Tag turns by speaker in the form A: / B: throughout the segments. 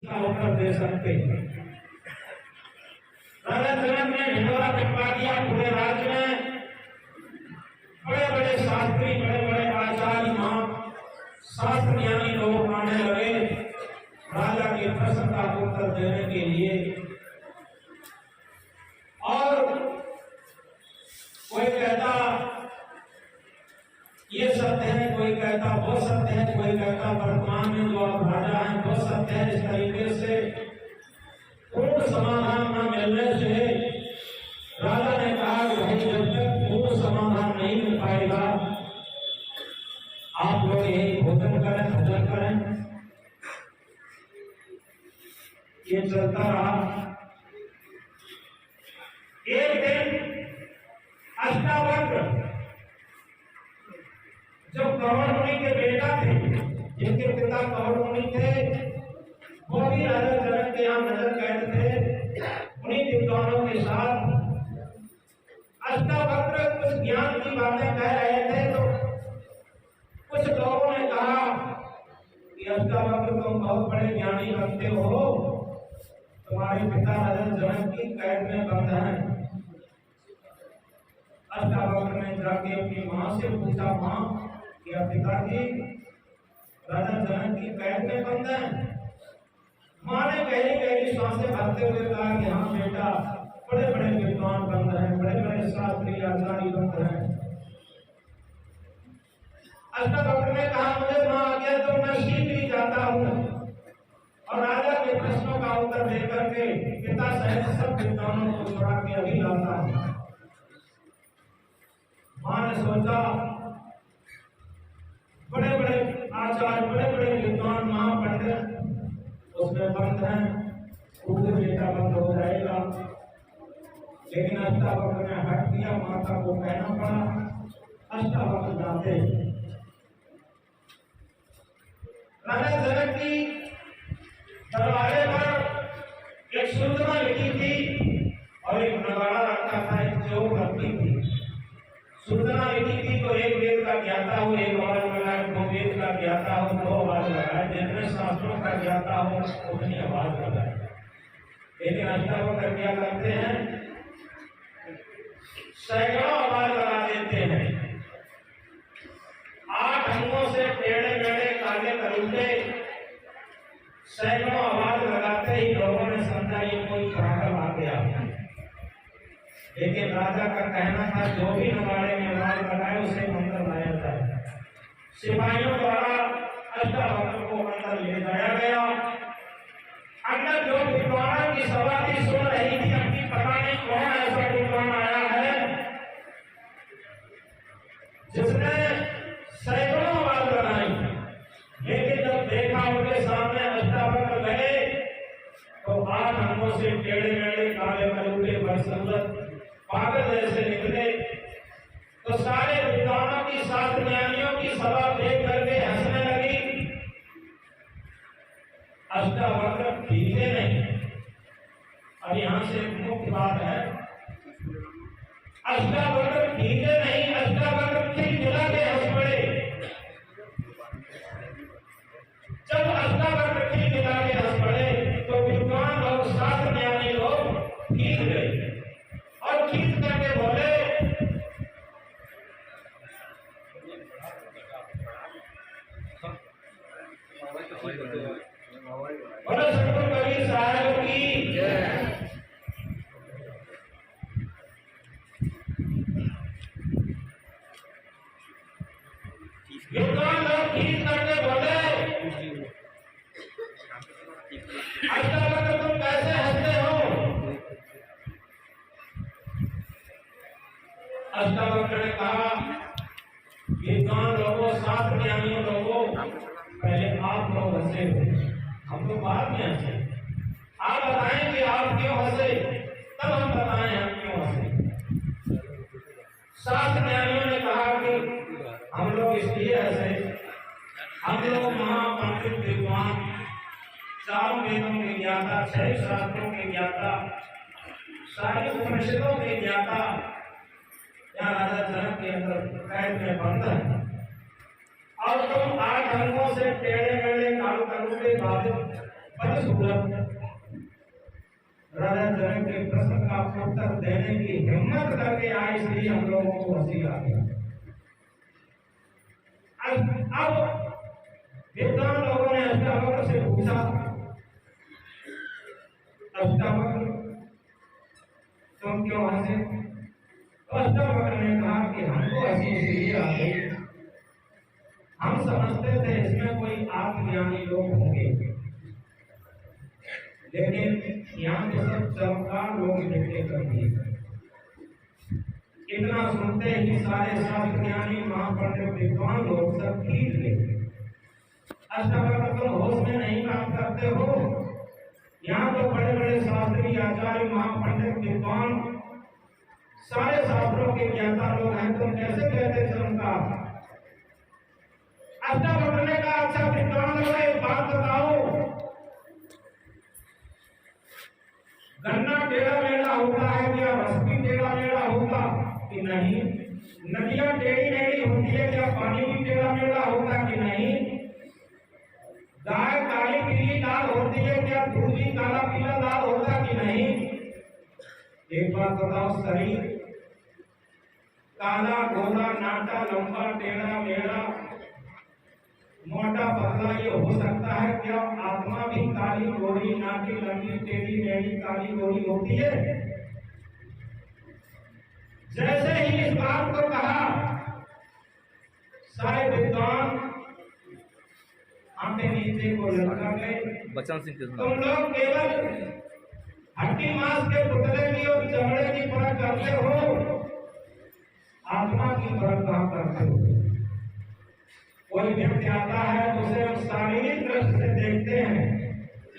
A: होकर दे सकते हैं। राजा जनक ने ढिंढोरा पिटवा दिया। पूरे राज्य में बड़े बड़े शास्त्री, बड़े बड़े आचार्य, शास्त्र ज्ञानी लोग आने लगे राजा के प्रश्न का उत्तर देने के लिए। और कोई कहता ये सत्य है, कोई कहता वो सत्य है, कोई कहता वर्तमान में जो आप राजा हैं वो सत्य है। इस तरीके से पूर्ण समाधान न मिलने से राजा ने कहा कि भाई जब तक पूर्ण समाधान नहीं मिल पाएगा आप लोग यही भोजन करें, भजन करें। ये चलता रहा। एक दिन अष्टावक्र जो कौरव मुनि के बेटा थे, जिनके पिता कौरव मुनि थे, वो भी राजा जनक के यहाँ नजर कैद थे। उन्हीं विद्वानों के साथ अष्टावक्र कुछ ज्ञान की बातें कह रहे थे, तो कुछ लोगों ने कहा कि अष्टावक्र तुम बहुत बड़े ज्ञानी बनते हो, तुम्हारे पिता राजा जनक की कैद में बंद हैं। अष्टावक्र ने जाके अपनी माँ से पूछा, माँ क्या पिताजी राजा जनक की कैद में बंद है? माँ ने गहरी गहरी सांसें भरते हुए कहा कि हाँ बेटा, बड़े बड़े विद्वान बंद हैं, बड़े बड़े शास्त्री आचार्य बंद हैं। अष्टावक्र ने कहा, मुझे माँ आज्ञा तो मैं शीघ्र ही जाता हूँ और राजा के प्रश्नों का उत्तर देकर के पिता सहित सब विद्वानों को छुड़ा के अभी लाता हूँ। माँ ने सोचा बड़े बड़े आचार्य, बड़े बड़े विद्वान, महापंडित उसमें बंद हैं, उनके बेटा बंद हो जाएगा। लेकिन अष्टावक्र ने हट दिया, माता को कहना पड़ा। अष्टावक्र जाते राजा जनक की दरबारे पर एक सूचना लिखी थी और एक नगाड़ा रखा था, एक चौक रखी थी। सूचना लिखी थी तो एक वेद का ज्ञाता हो एक आवाज लगाए, दो वेद का ज्ञाता हो दो आवाज लगाए, जितने शास्त्रों का ज्ञाता हो उतनी आवाज लगाए। लेकिन अष्टावक्र क्या करते हैं, सैकड़ों आवाज लगा देते हैं। 8 अंगों से टेढ़े मेढ़े काले करूंगे, सैकड़ों आवाज लगाते ही लोगों ने समझा ये कोई पागल आ गया। लेकिन राजा का कहना था जो भी नगाड़े में आवाज लगाए उसे अंदर लाया जाए। सिपाहियों द्वारा अष्टावक्र को अंदर ले जाया गया। अंदर जो विद्वानों की सभा थी सुन रही थी, अपनी पता नहीं कौन ऐसा विद्वान आया है जिसने सैकड़ों आवाज लगाई। लेकिन जब देखा उनके सामने अष्टावक्र गए तो 8 अंगों से टेढ़े मेढ़े काले कलूटे बरसुरत पागल जैसे निकले। तो सारे विद्वानों की, शास्त्र ज्ञानियों की सभा देख करके हंसने लगी। अष्टावक्र भीगे नहीं। और यहां से मुख्य बात है, अष्टावक्र भीगे नहीं, अष्टावक्र खिलखिला के हंस पड़े। जब अष्टावक्र खिलखिला के हंस पड़े तो विद्वान और शास्त्र ज्ञानी लोग भीग गए और खींच करके बोले, बोलो सतगुरु कबीर साहब की जय। विद्वान लोग खींच करके बोले, अष्टावक्र तुम कैसे हंसते हो? अष्टावक्र ने कहा, विद्वान लोगों, शास्त्र ज्ञानियों लोगों, पहले आप लोग हंसे हो, हम तो बाद में हंसे। आप बताएं कि आप क्यों हंसे, तब हम बताएं हम क्यों हंसे। शास्त्र ज्ञानियों ने कहा कि हम लोग इसलिए हंसे, हम लोग महापंडित विद्वान, 4 वेदों के ज्ञाता, 6 शास्त्रों के ज्ञाता, सारी उपनिषदों के ज्ञाता यहाँ राजा जनक के अंदर कैद में बंद है। और तुम 8 अंगों से टेढ़े मेढ़े काल कलूटे बदसूरत राजा जनक के प्रश्न का उत्तर देने की हिम्मत करके आए, इसलिए हम लोगों को हंसी आ गया। अब विद्वान लोगों ने अष्टावक्र से पूछा, अष्टावक्र तुम क्यों हंसे? तो अष्टावक्र ने कहा कि हमको हंसी इसलिए आ गई, हम समझते थे इसमें कोई आत्मज्ञानी लोग होंगे, लेकिन यहाँ के सब चमत्कार लोग इकट्ठे कर दिए। इतना सुनते ही सारे शास्त्र ज्ञानी महापंडित विद्वान लोग सब खींच गए। अष्टावक्र तुम होश में नहीं काम करते हो, यहाँ तो बड़े बड़े शास्त्री आचार्य महापंडित विद्वान सारे शास्त्रों के ज्ञाता लोग हैं, तुम कैसे कहते चमत्कार? अष्टावक्र ने कहा, अच्छा विद्वान लोग एक बात बताओ, गन्ना टेढ़ा मेढ़ा होता है क्या? रस भी टेढ़ा मेढ़ा होता कि नहीं? नदियां टेढ़ी मेढ़ी होती है क्या? पानी भी टेढ़ा मेढ़ा होता कि नहीं? गाय काली पीली लाल होती है क्या? दूध भी काला पीला लाल होता कि नहीं? एक बात बताओ, शरीर काला गोरा नाटा लंबा टेढ़ा मेढ़ा मोटा पतला ये हो सकता है क्या? आत्मा भी काली गोरी नाटी लंबी टेढ़ी मेढ़ी काली गोरी होती है? जैसे ही इस बात को कहा, सारे विद्वान आंखें नीचे को लटका गए।
B: बचन सिंह
A: तुम लोग केवल हड्डी मांस के पुतले की और चमड़े की परख करते हो, आत्मा की परख कहां करते हो? कोई व्यक्ति आता है तो उसे हम शारीरिक दृष्टि से देखते हैं,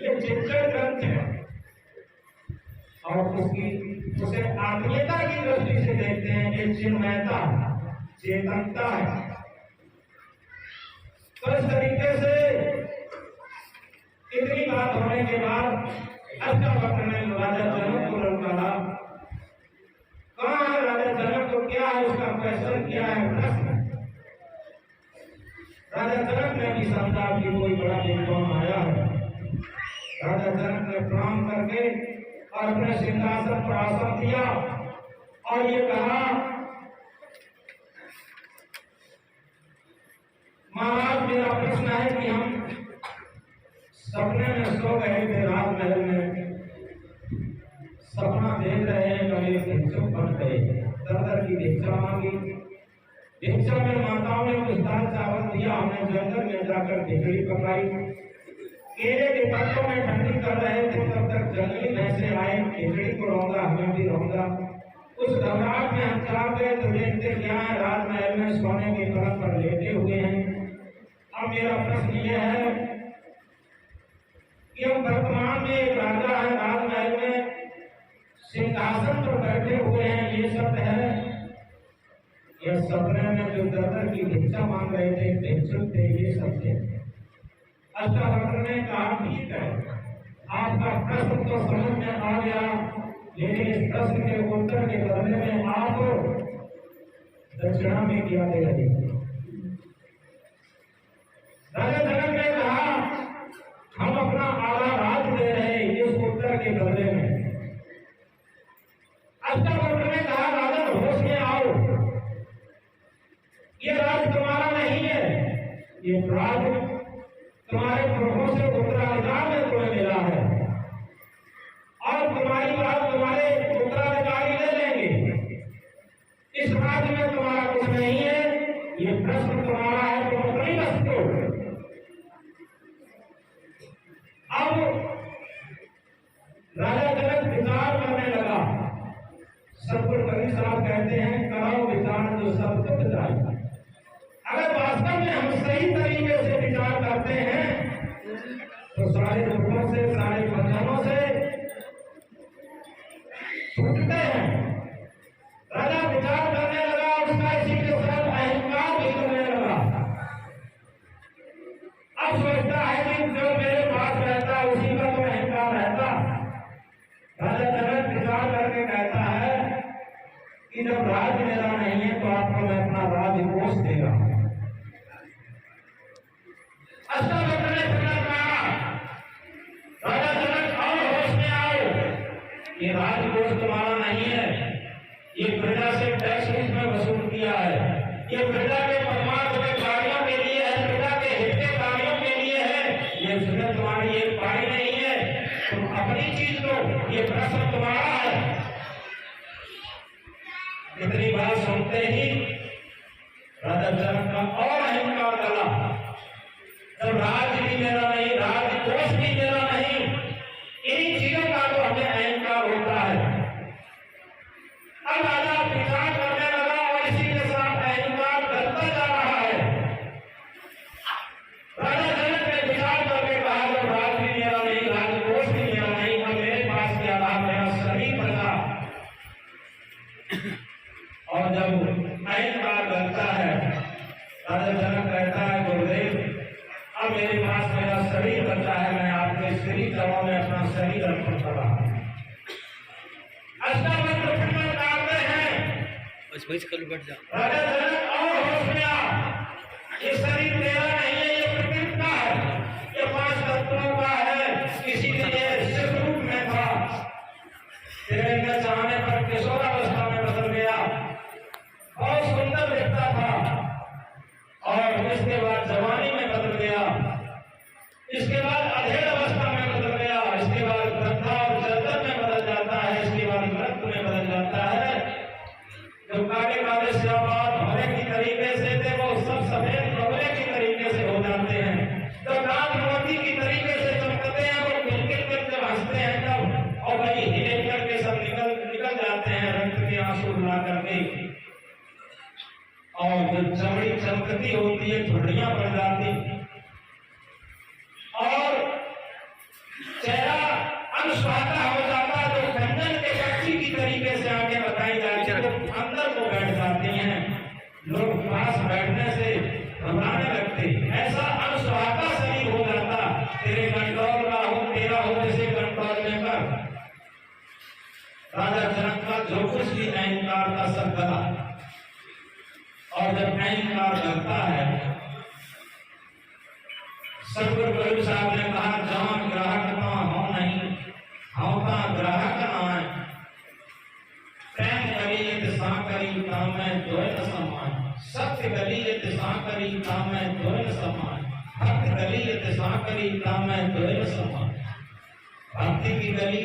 A: ये चित्रण ग्रंथ है, और उसे आत्मीयता की दृष्टि से देखते हैं, ये चिन्मयता चेतनता है। तो इस तरीके से इतनी बात होने के बाद अष्टावक्र ने राजा जनक को ललकारा, कहाँ है राजा जनक को, क्या है उसका क्वेश्चन, क्या है प्रश्न? राजा जनक ने भी समझा कि कोई बड़ा विद्वान आया है। राजा जनक ने प्रणाम करके और अपने सिंहासन पर आसन दिया और ये कहा, महाराज मेरा प्रश्न है कि हम सपने में सो गए थे, राजमहल में सपना देख रहे हैं, कभी भिक्षुक बन गए, दर की भिक्षा मांगी, भिक्षा में माताओं ने कुछ दाल चावल दिया, हमने जंगल में जाकर खिचड़ी पकाई, केले के पत्तों में ठंडी कर रहे थे, तब तक जंगली भैंसे आए, खिचड़ी को रौंदा, हमें भी रौंदा। उस घबराहट में हम चाह गए तो देखते क्या है, राजमहल में सोने के पलंग पर लेटे हुए हैं। अब मेरा प्रश्न यह है कि हम वर्तमान में एक राजा है, राजमहल में सिंहासन पर बैठे हुए हैं, ये सब है, यह सपने में जो दर की भिक्षा मांग रहे थे, भिक्षुक थे, ये सब थे। अष्टावक्र ने कहा, ठीक है, आपका प्रश्न तो समझ में आ गया, लेकिन इस प्रश्न के उत्तर के बदले में आप दक्षिणा में क्या दे रहे हैं? राजा जनक ने कहा, हम अपना आधा राज दे रहे हैं इस उत्तर के बदले में। अष्टावक्र ने कहा, राजन होश में आओ, ये राज तुम्हारा नहीं है, ये राज तुम्हारे प्रभुओं से उत्तराधिकार में तुम्हें मिला है, और तुम्हारी बात तुम्हारे उत्तराधिकारी ले लेंगे। इस राज्य में तुम्हारा कुछ नहीं है, ये प्रश्न तुम्हारा है, तुम अपनी वस्तु। अब राजा जनक विचार करने लगा। सतगुरु कबीर साहब कहते हैं, करो विचार जो सब तुझ जाए। अगर वास्तव में हम सही तरीके से विचार करते हैं तो सारे दुखों से, सारे बंधनों से छूटते हैं। राजा विचार करने लगा, उसका इसी के साथ अहंकार भी करने लगा। अब सोचता है कि जो मेरे पास रहता है उसी का तो अहंकार रहता। राजा जनक विचार करके कहता है कि जब राज मेरा नहीं है तो आपको मैं अपना राज कोष देगा। ये राजकोष तुम्हारा नहीं है, ये प्रजा से टैक्स में वसूल किया है, ये प्रजा के परमात्मा के कार्यों के लिए है, प्रजा के हित के कार्यों के लिए है। ये जगत तुम्हारी एक पारी नहीं है, तुम अपनी चीज लो, ये प्रश्न तुम्हारा है। इतनी बात सुनते ही राजा जनक का और अहंकार गला। जब राज भी मेरा नहीं, राजकोष भी मेरा नहीं, इन्हीं चीजों का तो हमें अहंकार होता है। अब राजा विचार करने लगा और इसी के साथ अहंकार बढ़ता जा रहा है। राजा जनक ने विचार करके कहा, जब राज भी मेरा नहीं, राजकोष भी मेरा नहीं, अब मेरे पास क्या रहा, मेरा शरीर बचा। और जब अहंकार बढ़ता है, राजा जनक कहता है, गुरुदेव अब मेरे पास मेरा शरीर बचा है, मैं आपके श्री चरणों में अपना शरीर अर्पण कर रहा हूं। अष्टावक्र फिर बताते हैं, राजा जनक और होश में आ, ये शरीर मेरा नहीं है, ये प्रकृति का है, ये 5 तत्वों का है, इसीलिए शिव रूप में था। तेरे में चाहने पर किशोरावस्था में बदल गया, बहुत सुंदर दिखता था, और इसके बाद जवानी में बदल गया, इसके बाद अधेड़ अवस्था में बदल गया, इसके बाद वृद्धा और जर्जर में बदल जाता है, इसके बाद मृत्यु में बदल जाता है। जो काले काले श्यामार भले की तरीके से थे, वो सब सफेद कपड़े की तरीके से हो जाते हैं। जो नाग मोती की तरीके से चमकते हैं, वो खिलखिल करके हंसते हैं तब, और वही हिल करके सब निकल जाते हैं रक्त के आंसू रुला करके। और जो चमड़ी चमकती होती है, झुर्रियां पड़ जाती, और चेहरा अनुस्वाता हो जाता, जो कंजन के पक्षी की तरीके से आगे बताई जाती है, तो अंदर को बैठ जाती हैं। लोग पास बैठने से घबराने लगते, ऐसा अनुस्वाता शरीर हो जाता। तेरे कंट्रोल का हो, तेरा हो, जैसे कंट्रोल में कर। राजा जनक का जो कुछ भी अहंकार का सब गला, और जब अहंकार करता है, सतगुरु गुरु साहब ने कहा, जान ग्राहक ना हो नहीं, होता ग्राहक ना है, प्रेम करी दिशा करी काम में द्वैत समान, सत्य करी दिशा करी काम में द्वैत समान, भक्त करी दिशा करी काम में द्वैत समान। भक्ति की गली,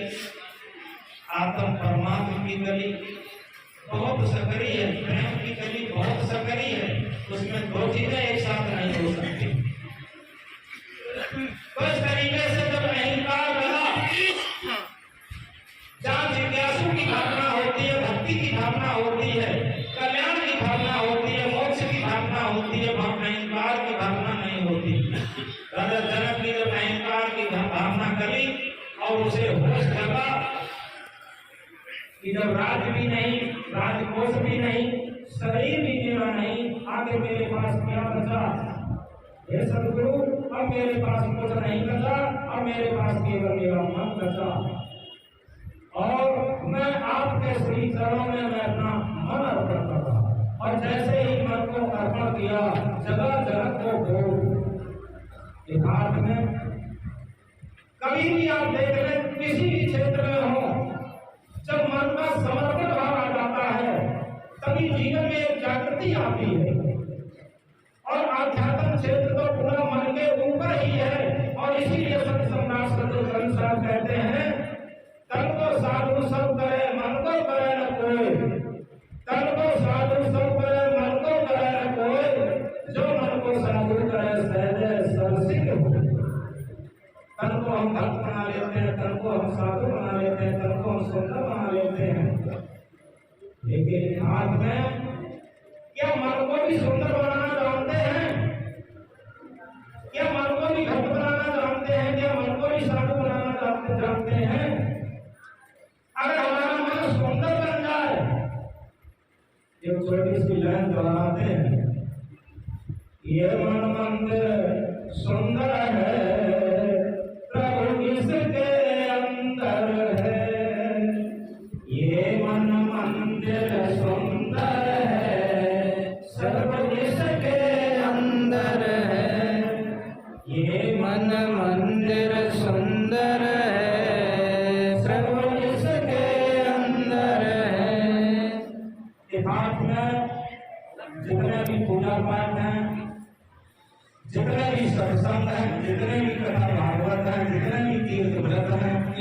A: आत्म परमात्मा की गली बहुत सकरी है, प्रेम की गली बहुत सकरी है, उसमें दो चीजें एक साथ नहीं हो सकती। तो इस तरीके से जब अहंकार बना, जहां जिज्ञासु की भावना होती है, भक्ति की भावना होती है, कल्याण की भावना होती है, मोक्ष की भावना होती है, वहां अहंकार की भावना नहीं होती। राजा जनक की जब अहंकार की भावना करी और उसे होश लगा कि जब राज भी नहीं, राजकोष भी नहीं, शरीर भी मेरा नहीं, आगे मेरे पास क्या बचा? हे सदगुरु, अब मेरे पास कुछ नहीं बचा, अब मेरे पास केवल मेरा मन बचा, और मैं आपके श्री चरणों में मैं अपना मन अर्पण कर रहा। और जैसे ही मन को अर्पण किया, जगह जगत को भोग यथार्थ में कभी भी आप देख लें, किसी भी क्षेत्र में हो, जब मन का समर्पण भाव आ जाता है, तभी जीवन में एक जागृति आती है। और आध्यात्म क्षेत्र तो पूरा मन के ऊपर ही है, और इसीलिए संत सम्राट सतगुरु ग्रंथ साहब कहते हैं, तन को साधु सब करे, मन को करे न कोई, तन को साधु सब करे, मन को करे न कोई, जो मन को साधु करे सहज सरसिद्ध हो। तन को हम भक्त बना लेते हैं, तन को हम साधु बना लेते हैं, तन को हम सुंदर बना लेते हैं, लेकिन हाथ में क्या मन को भी सुंदर बनाना जानते हैं? क्या मन को भी भक्त बनाना जानते हैं? क्या मन को भी साधु बनाना जानते हैं? अगर हमारा मन सुंदर बन जाए, एक छोटी सी लाइन दोहराते हैं, ये मन मंदिर सुंदर है, प्रभु इसके अंदर है, ये मन मंदिर सुंदर है, सर्व इसके अंदर है, ये मन मंदिर सुंदर है, सर्व इसके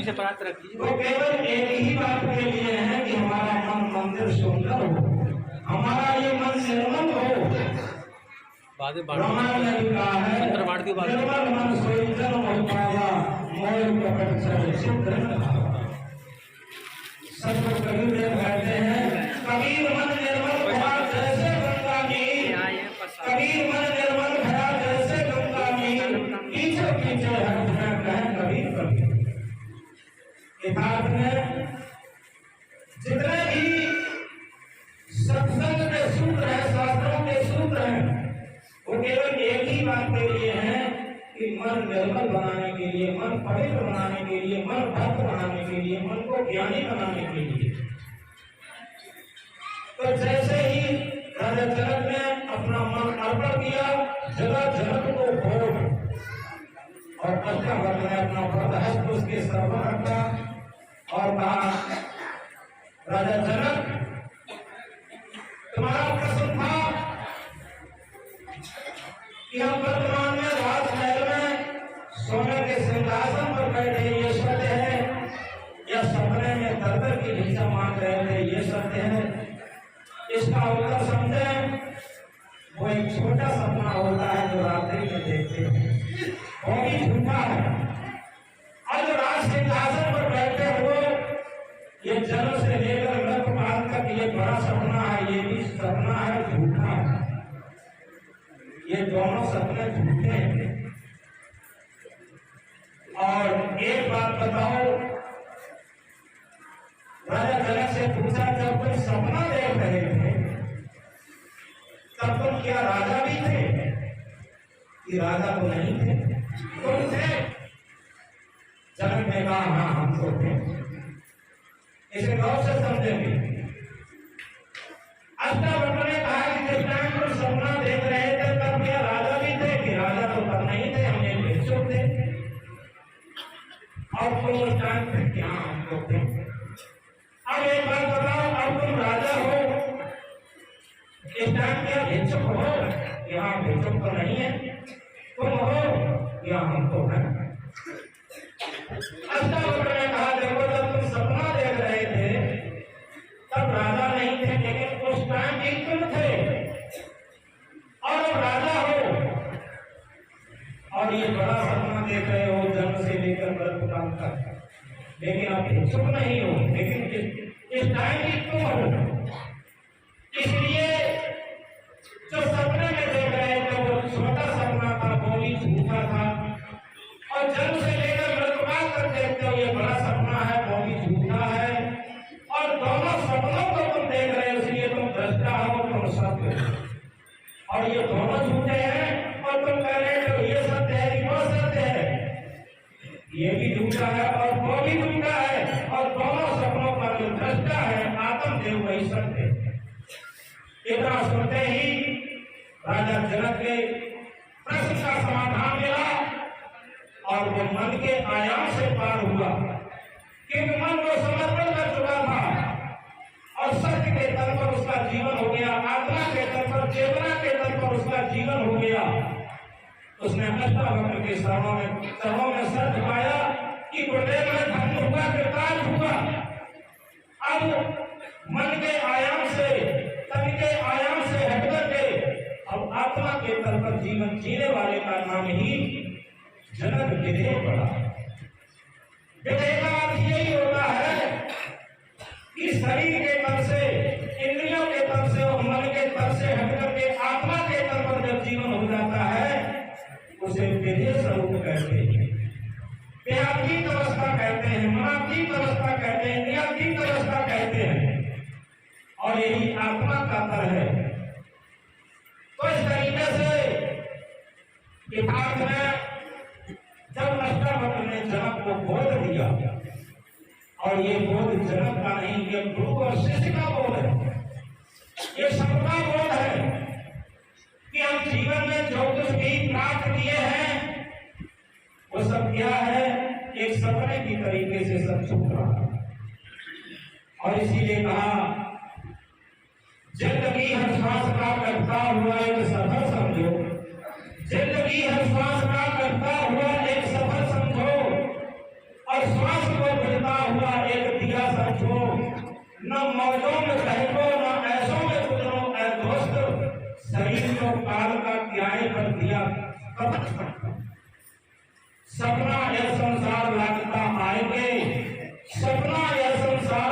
B: पीछे प्राप्त रखिए।
A: वो केवल एक ही बात के लिए है कि हमारा मन मंदिर सुंदर हो, हमारा ये मन निर्मल हो। रामायण ने लिखा है, निर्मल मन सोई जन मोहि पावा, मोहि कपट छल सिद्ध न भावा। सतगुरु कबीर देव कहते हैं, कबीर मन निर्मल भया जैसे गंगा नीर, कबीर मन निर्मल भया जैसे गंगा नीर, कीचड़ कीचड़ हर कहें कबीर कबीर। यथार्थ में जितने भी सत्संग के सूत्र हैं, शास्त्रों के सूत्र हैं, वो केवल एक ही बात के लिए है कि मन निर्मल बनाने के लिए, मन पवित्र बनाने के लिए, मन भक्त बनाने के लिए, मन को ज्ञानी बनाने के लिए। तो जैसे ही राजा जनक ने अपना मन अर्पण किया, जगत जनक को भोग और अष्टावक्र ने अपना वरदहस्त उसके सर पर रखा और कहा, राजा जनक तुम्हारा प्रश्न था कि हम वर्तमान में राजमहल में सोने के सिंहासन पर बैठे ये सत्य है, या सपने में दरदर की भिक्षा मांग रहे थे ये सत्य है। इसका उत्तर समझे, वो एक छोटा सपना होता है जो रात्रि में देखते हैं, वो भी झूठा है। और जो राज सिंहासन पर बैठे हो, ये जन्म से लेकर मृत्यु तक ये बड़ा सपना है, ये भी सपना है, झूठा है। ये दोनों सपने झूठे हैं। और एक बात बताओ, राजा जनक से पूछा, जब तुम सपना देख रहे थे तब तुम क्या राजा भी थे? कि राजा तो नहीं थे, तुम थे? जनक ने कहा, हाँ हम तो थे। इसे गौर से समझेंगे। अष्टावक्र ने कहा कि जिस टाइम तुम सपना देख रहे थे तब क्या राजा भी थे? कि राजा तो तब नहीं थे, हम एक भिक्षुक थे। और तुम उस टाइम पे क्या हम लोग थे? अब एक बात बताओ, अब तुम राजा हो, इस टाइम क्या भिक्षुक हो? यहाँ भिक्षुक तो नहीं है, तुम हो या हम तो हैं। अष्टावक्र ने कहा, देखो जब तुम सपना देख रहे थे तब राजा नहीं थे, लेकिन उस टाइम भी तुम थे और अब राजा हो। और ये बड़ा सपना देख रहे हो जन्म से लेकर मृत्यु काल तक, लेकिन अब भिक्षुक नहीं हो, लेकिन इस टाइम भी तुम हो। इसलिए जो सपने में देख रहे थे वो छोटा सपना था, वो भी झूठा था। और जन्म से लेकर मृत्यु काल तक देखते हो ये बड़ा सपना है, वो भी झूठा है। और दोनों सपनों को तुम देख रहे हो, इसलिए तुम दृष्टा हो, तुम सत्य हो। और ये दोनों झूठे हैं और तुम कह रहे हो ये सत्य है कि वो सत्य है, ये भी झूठा है और वो भी झूठा है। और दोनों सपनों का जो दृष्टा है आत्मदेव वही सत्य है। इतना सुनते ही राजा जनक के प्रश्न का समाधान मिला और वो मन के आयाम से पार हुआ, क्योंकि मन को समर्पण कर चुका था और सत्य के तल पर उसका जीवन हो गया, आत्मा के तल पर, चेतना के तल पर उसका जीवन हो गया। उसने अष्टावक्र के चरणों में सर झुकाया कि गुरुदेव मैं धन्य हुआ, कृतार्थ हुआ। अब मन के आयाम से, तन के आयाम से हटकर के अब आत्मा के तल पर जीवन जीने वाले का नाम ही जनक विदेह पड़ा। विदेह का अर्थ यही होता है कि शरीर के तल से, इंद्रियों के तल से और मन के तल से हटकर के आत्मा के तल पर जब जीवन हो जाता है उसे विदेह स्वरूप कहते हैं, देहातीत अवस्था कहते हैं, मनातीत अवस्था कहते हैं, इंद्रियातीत अवस्था कहते हैं। और यही आत्मा का तल है। तो इस तरीके से यथार्थ में जब अष्टावक्र ने जनक को बोध दिया, और ये बोध जनक का नहीं, ये गुरु और शिष्य का बोध है, ये सबका बोध है कि हम जीवन में जो कुछ भी प्राप्त किए हैं वो सब क्या है, एक सपने की तरीके से सब छूट रहा है। और इसीलिए कहा, जिंदगी हर श्वास का करता हुआ एक सफर समझो, जिंदगी हर श्वास का करता हुआ एक सफर समझो, और श्वास को न मौजों में बहको न ऐसों में गुजरो ऐ दोस्त, शरीर को काल का किराए पर दिया कब सपना यह संसार लागता आएंगे, सपना यह संसार